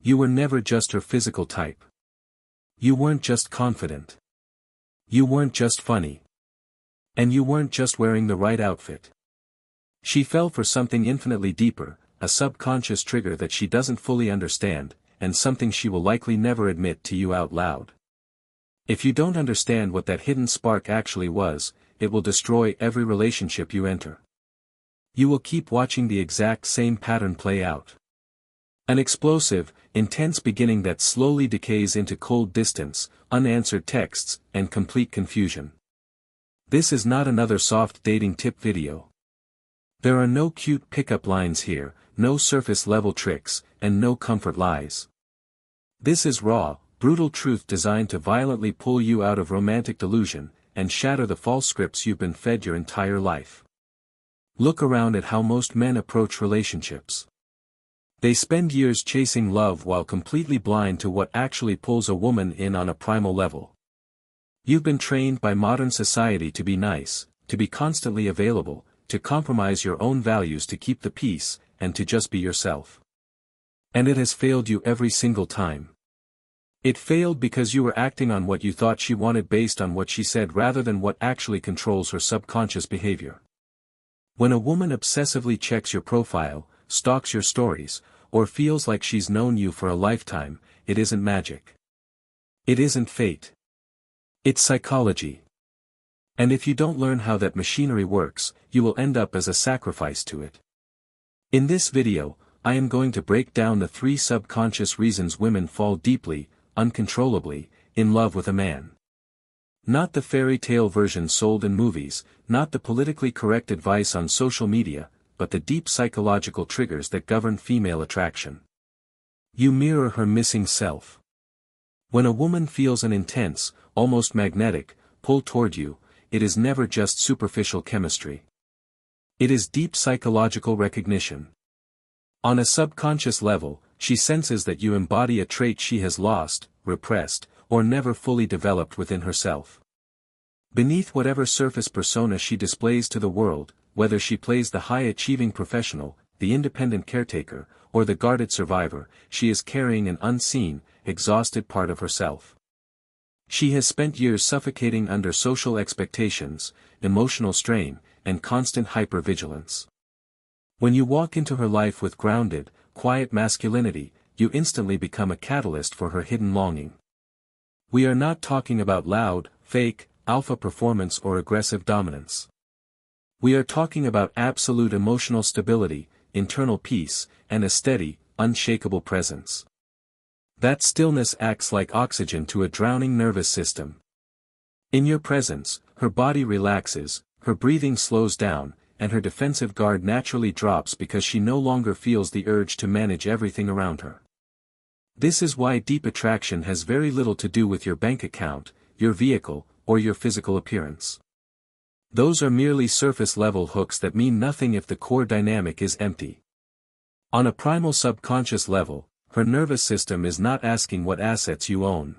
You were never just her physical type. You weren't just confident. You weren't just funny. And you weren't just wearing the right outfit. She fell for something infinitely deeper, a subconscious trigger that she doesn't fully understand, and something she will likely never admit to you out loud. If you don't understand what that hidden spark actually was, it will destroy every relationship you enter. You will keep watching the exact same pattern play out. An explosive, intense beginning that slowly decays into cold distance, unanswered texts, and complete confusion. This is not another soft dating tip video. There are no cute pickup lines here, no surface-level tricks, and no comfort lies. This is raw, brutal truth designed to violently pull you out of romantic delusion, and shatter the false scripts you've been fed your entire life. Look around at how most men approach relationships. They spend years chasing love while completely blind to what actually pulls a woman in on a primal level. You've been trained by modern society to be nice, to be constantly available, to compromise your own values to keep the peace, and to just be yourself. And it has failed you every single time. It failed because you were acting on what you thought she wanted based on what she said rather than what actually controls her subconscious behavior. When a woman obsessively checks your profile, stalks your stories, or feels like she's known you for a lifetime, it isn't magic. It isn't fate. It's psychology. And if you don't learn how that machinery works, you will end up as a sacrifice to it. In this video, I am going to break down the 3 subconscious reasons women fall deeply, uncontrollably, in love with a man. Not the fairy tale version sold in movies, not the politically correct advice on social media, but the deep psychological triggers that govern female attraction. You mirror her missing self. When a woman feels an intense, almost magnetic, pull toward you, it is never just superficial chemistry. It is deep psychological recognition. On a subconscious level, she senses that you embody a trait she has lost, repressed, or never fully developed within herself. Beneath whatever surface persona she displays to the world, whether she plays the high-achieving professional, the independent caretaker, or the guarded survivor, she is carrying an unseen, exhausted part of herself. She has spent years suffocating under social expectations, emotional strain, and constant hypervigilance. When you walk into her life with grounded, quiet masculinity, you instantly become a catalyst for her hidden longing. We are not talking about loud, fake, alpha performance or aggressive dominance. We are talking about absolute emotional stability, internal peace, and a steady, unshakable presence. That stillness acts like oxygen to a drowning nervous system. In your presence, her body relaxes, her breathing slows down, and her defensive guard naturally drops because she no longer feels the urge to manage everything around her. This is why deep attraction has very little to do with your bank account, your vehicle, or your physical appearance. Those are merely surface-level hooks that mean nothing if the core dynamic is empty. On a primal subconscious level, her nervous system is not asking what assets you own.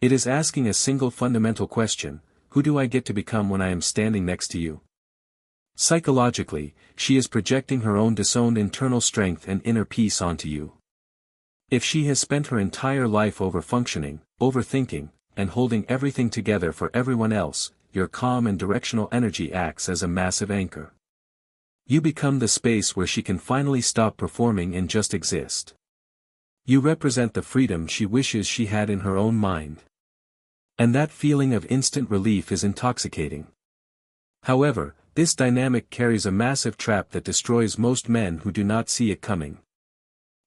It is asking a single fundamental question: who do I get to become when I am standing next to you? Psychologically, she is projecting her own disowned internal strength and inner peace onto you. If she has spent her entire life overfunctioning, overthinking, and holding everything together for everyone else, your calm and directional energy acts as a massive anchor. You become the space where she can finally stop performing and just exist. You represent the freedom she wishes she had in her own mind. And that feeling of instant relief is intoxicating. However, this dynamic carries a massive trap that destroys most men who do not see it coming.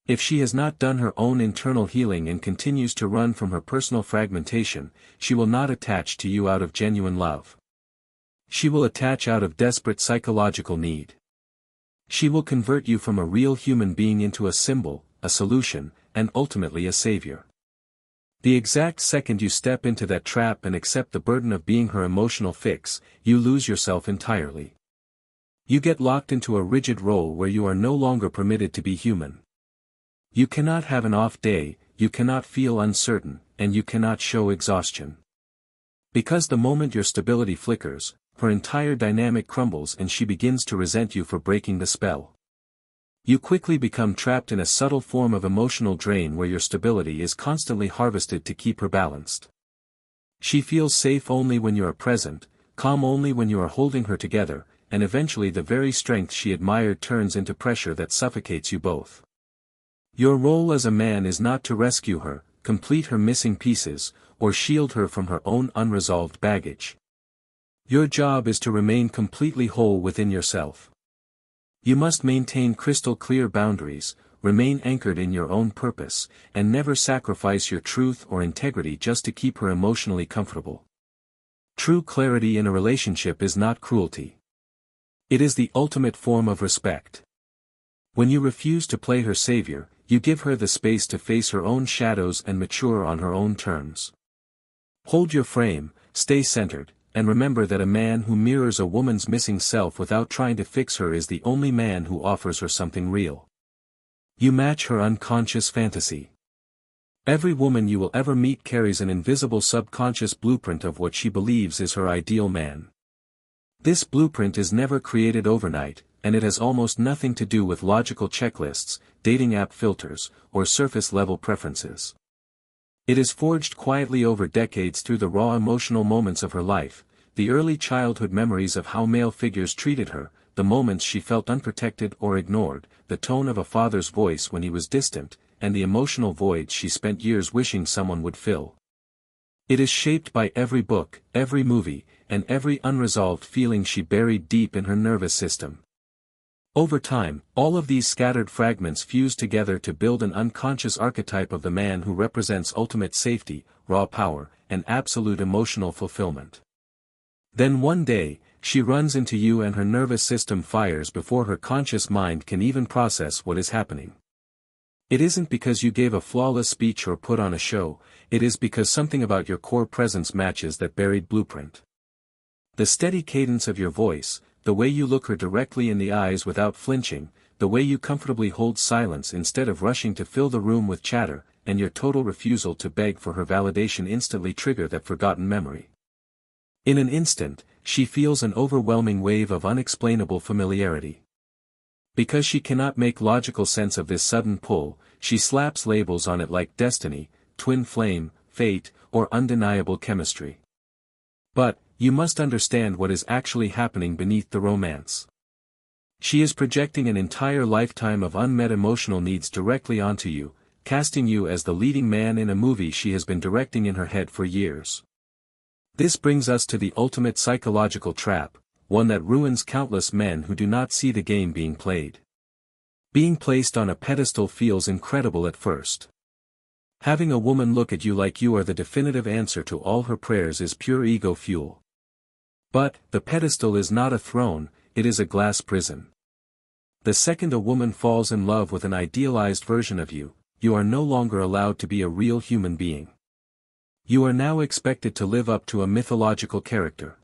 If she has not done her own internal healing and continues to run from her personal fragmentation, she will not attach to you out of genuine love. She will attach out of desperate psychological need. She will convert you from a real human being into a symbol, a solution, and ultimately a savior. The exact second you step into that trap and accept the burden of being her emotional fix, you lose yourself entirely. You get locked into a rigid role where you are no longer permitted to be human. You cannot have an off day, you cannot feel uncertain, and you cannot show exhaustion. Because the moment your stability flickers, her entire dynamic crumbles and she begins to resent you for breaking the spell. You quickly become trapped in a subtle form of emotional drain where your stability is constantly harvested to keep her balanced. She feels safe only when you are present, calm only when you are holding her together, and eventually the very strength she admired turns into pressure that suffocates you both. Your role as a man is not to rescue her, complete her missing pieces, or shield her from her own unresolved baggage. Your job is to remain completely whole within yourself. You must maintain crystal clear boundaries, remain anchored in your own purpose, and never sacrifice your truth or integrity just to keep her emotionally comfortable. True clarity in a relationship is not cruelty. It is the ultimate form of respect. When you refuse to play her savior, you give her the space to face her own shadows and mature on her own terms. Hold your frame, stay centered, and remember that a man who mirrors a woman's missing self without trying to fix her is the only man who offers her something real. You match her unconscious fantasy. Every woman you will ever meet carries an invisible subconscious blueprint of what she believes is her ideal man. This blueprint is never created overnight, and it has almost nothing to do with logical checklists, dating app filters, or surface-level preferences. It is forged quietly over decades through the raw emotional moments of her life, the early childhood memories of how male figures treated her, the moments she felt unprotected or ignored, the tone of a father's voice when he was distant, and the emotional voids she spent years wishing someone would fill. It is shaped by every book, every movie, and every unresolved feeling she buried deep in her nervous system. Over time, all of these scattered fragments fuse together to build an unconscious archetype of the man who represents ultimate safety, raw power, and absolute emotional fulfillment. Then one day, she runs into you and her nervous system fires before her conscious mind can even process what is happening. It isn't because you gave a flawless speech or put on a show, it is because something about your core presence matches that buried blueprint. The steady cadence of your voice, the way you look her directly in the eyes without flinching, the way you comfortably hold silence instead of rushing to fill the room with chatter, and your total refusal to beg for her validation instantly trigger that forgotten memory. In an instant, she feels an overwhelming wave of unexplainable familiarity. Because she cannot make logical sense of this sudden pull, she slaps labels on it like destiny, twin flame, fate, or undeniable chemistry. But, you must understand what is actually happening beneath the romance. She is projecting an entire lifetime of unmet emotional needs directly onto you, casting you as the leading man in a movie she has been directing in her head for years. This brings us to the ultimate psychological trap, one that ruins countless men who do not see the game being played. Being placed on a pedestal feels incredible at first. Having a woman look at you like you are the definitive answer to all her prayers is pure ego fuel. But, the pedestal is not a throne, it is a glass prison. The second a woman falls in love with an idealized version of you, you are no longer allowed to be a real human being. You are now expected to live up to a mythological character.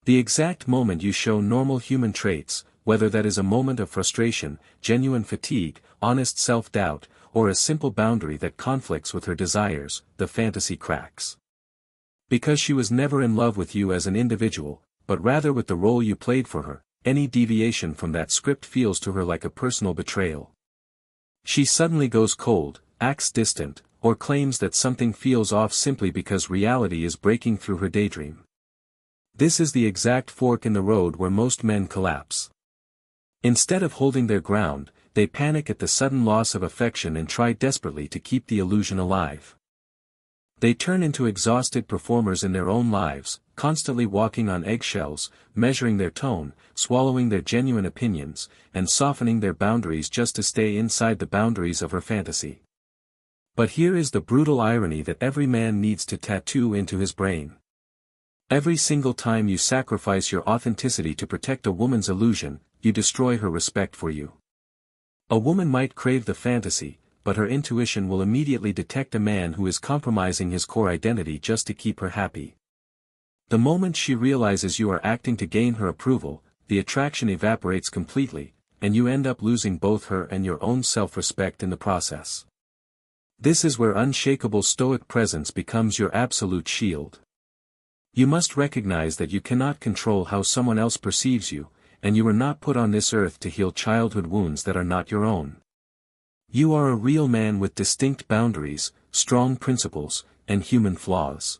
The exact moment you show normal human traits, whether that is a moment of frustration, genuine fatigue, honest self-doubt, or a simple boundary that conflicts with her desires, the fantasy cracks. Because she was never in love with you as an individual, but rather with the role you played for her, any deviation from that script feels to her like a personal betrayal. She suddenly goes cold, acts distant, or claims that something feels off simply because reality is breaking through her daydream. This is the exact fork in the road where most men collapse. Instead of holding their ground, they panic at the sudden loss of affection and try desperately to keep the illusion alive. They turn into exhausted performers in their own lives, constantly walking on eggshells, measuring their tone, swallowing their genuine opinions, and softening their boundaries just to stay inside the boundaries of her fantasy. But here is the brutal irony that every man needs to tattoo into his brain. Every single time you sacrifice your authenticity to protect a woman's illusion, you destroy her respect for you. A woman might crave the fantasy, but her intuition will immediately detect a man who is compromising his core identity just to keep her happy. The moment she realizes you are acting to gain her approval, the attraction evaporates completely, and you end up losing both her and your own self-respect in the process. This is where unshakable stoic presence becomes your absolute shield. You must recognize that you cannot control how someone else perceives you, and you were not put on this earth to heal childhood wounds that are not your own. You are a real man with distinct boundaries, strong principles, and human flaws.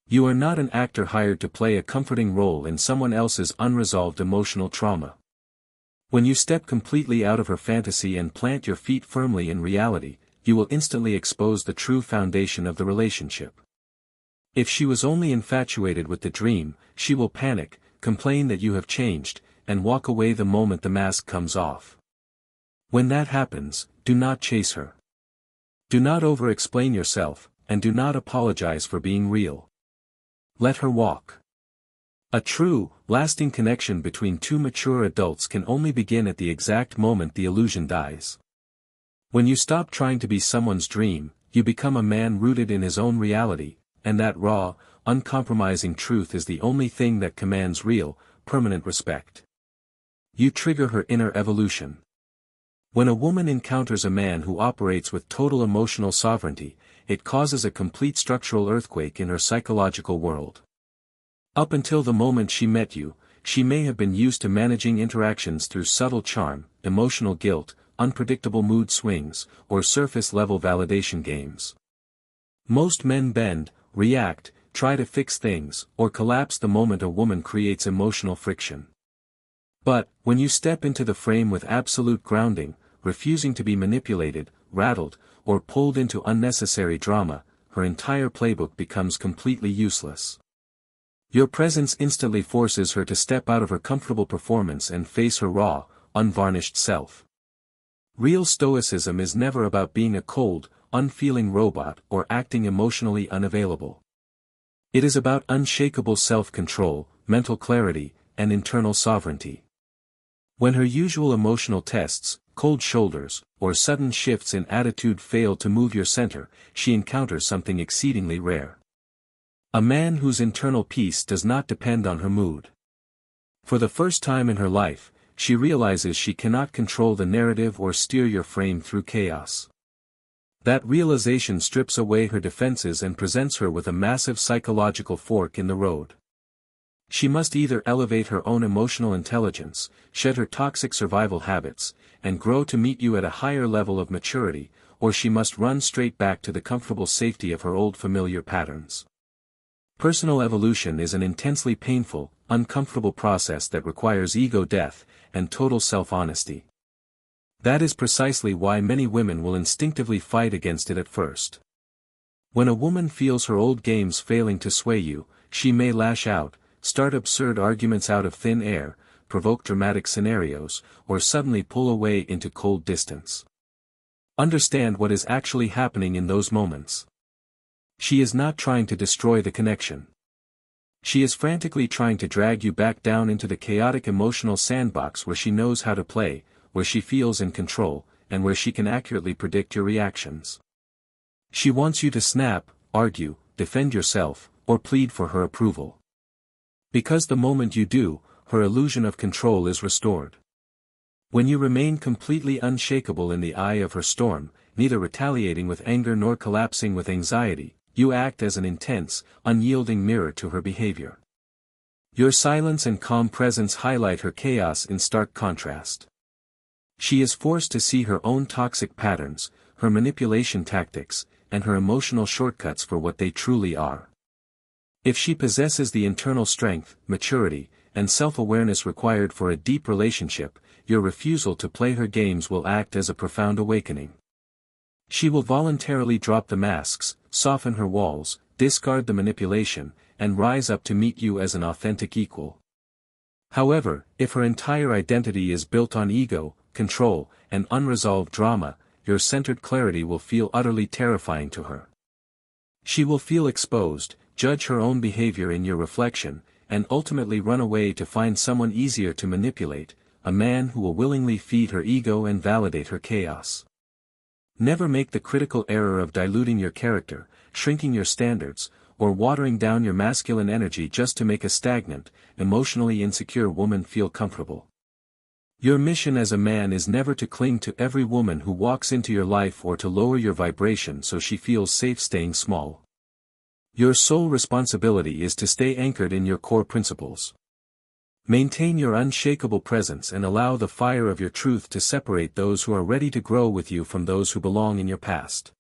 You are not an actor hired to play a comforting role in someone else's unresolved emotional trauma. When you step completely out of her fantasy and plant your feet firmly in reality, you will instantly expose the true foundation of the relationship. If she was only infatuated with the dream, she will panic, complain that you have changed, and walk away the moment the mask comes off. When that happens, do not chase her. Do not over-explain yourself, and do not apologize for being real. Let her walk. A true, lasting connection between two mature adults can only begin at the exact moment the illusion dies. When you stop trying to be someone's dream, you become a man rooted in his own reality, and that raw, uncompromising truth is the only thing that commands real, permanent respect. You trigger her inner evolution. When a woman encounters a man who operates with total emotional sovereignty, it causes a complete structural earthquake in her psychological world. Up until the moment she met you, she may have been used to managing interactions through subtle charm, emotional guilt, unpredictable mood swings, or surface-level validation games. Most men bend, react, try to fix things, or collapse the moment a woman creates emotional friction. But, when you step into the frame with absolute grounding, refusing to be manipulated, rattled, or pulled into unnecessary drama, her entire playbook becomes completely useless. Your presence instantly forces her to step out of her comfortable performance and face her raw, unvarnished self. Real stoicism is never about being a cold, unfeeling robot or acting emotionally unavailable. It is about unshakable self-control, mental clarity, and internal sovereignty. When her usual emotional tests, cold shoulders, or sudden shifts in attitude fail to move your center, she encounters something exceedingly rare. A man whose internal peace does not depend on her mood. For the first time in her life, she realizes she cannot control the narrative or steer your frame through chaos. That realization strips away her defenses and presents her with a massive psychological fork in the road. She must either elevate her own emotional intelligence, shed her toxic survival habits, and grow to meet you at a higher level of maturity, or she must run straight back to the comfortable safety of her old familiar patterns. Personal evolution is an intensely painful, uncomfortable process that requires ego death, and total self-honesty. That is precisely why many women will instinctively fight against it at first. When a woman feels her old games failing to sway you, she may lash out, start absurd arguments out of thin air, provoke dramatic scenarios, or suddenly pull away into cold distance. Understand what is actually happening in those moments. She is not trying to destroy the connection. She is frantically trying to drag you back down into the chaotic emotional sandbox where she knows how to play, where she feels in control, and where she can accurately predict your reactions. She wants you to snap, argue, defend yourself, or plead for her approval. Because the moment you do, her illusion of control is restored. When you remain completely unshakable in the eye of her storm, neither retaliating with anger nor collapsing with anxiety, you act as an intense, unyielding mirror to her behavior. Your silence and calm presence highlight her chaos in stark contrast. She is forced to see her own toxic patterns, her manipulation tactics, and her emotional shortcuts for what they truly are. If she possesses the internal strength, maturity, and self-awareness required for a deep relationship, your refusal to play her games will act as a profound awakening. She will voluntarily drop the masks, soften her walls, discard the manipulation, and rise up to meet you as an authentic equal. However, if her entire identity is built on ego, control, and unresolved drama, your centered clarity will feel utterly terrifying to her. She will feel exposed, judge her own behavior in your reflection, and ultimately run away to find someone easier to manipulate, a man who will willingly feed her ego and validate her chaos. Never make the critical error of diluting your character, shrinking your standards, or watering down your masculine energy just to make a stagnant, emotionally insecure woman feel comfortable. Your mission as a man is never to cling to every woman who walks into your life or to lower your vibration so she feels safe staying small. Your sole responsibility is to stay anchored in your core principles. Maintain your unshakable presence and allow the fire of your truth to separate those who are ready to grow with you from those who belong in your past.